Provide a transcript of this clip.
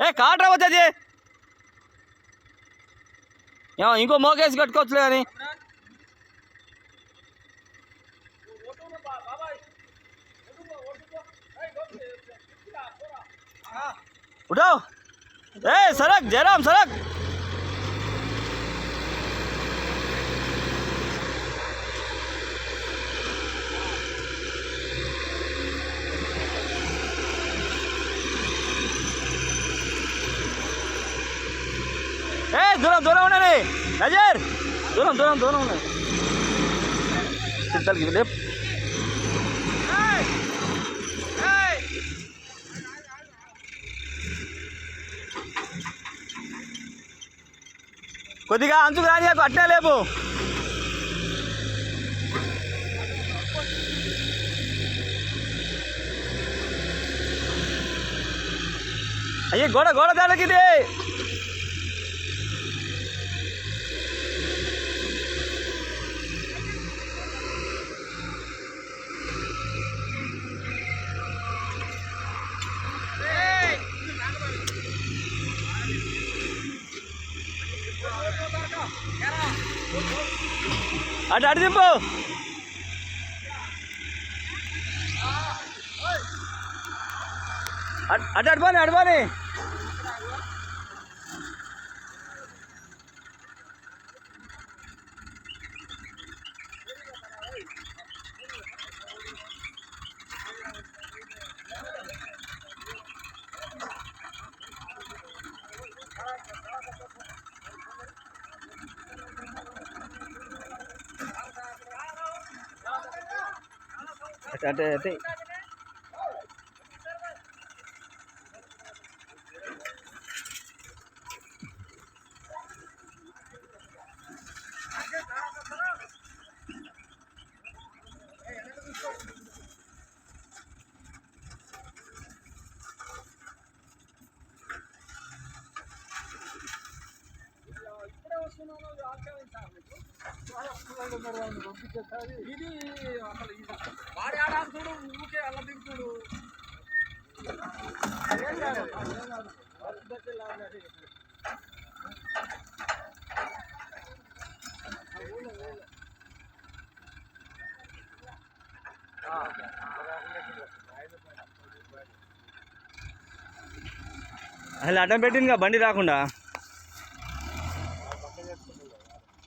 ఏ కాట్రా వచ్చేది ఇంకో మోకేసి కట్టుకోవచ్చులే అని उठाओ ए सरक जयराम सरक ए दूर दूर उन्होंने नजर दूर दूर दूर उन्होंने चल की लेप కొద్దిగా అంచుకు రానియకు అట్టే లేపు అయ్యి గోడ గోడ దాడకిది అటు అటు దింపు అటు అడుపోని అడుపోని అటే అటే ఇది అసలు వాడి ఆడాలి చూడు ఊకే అలా దిగుతుడు అసలు అడ్డం పెట్టిందిగా బండి రాకుండా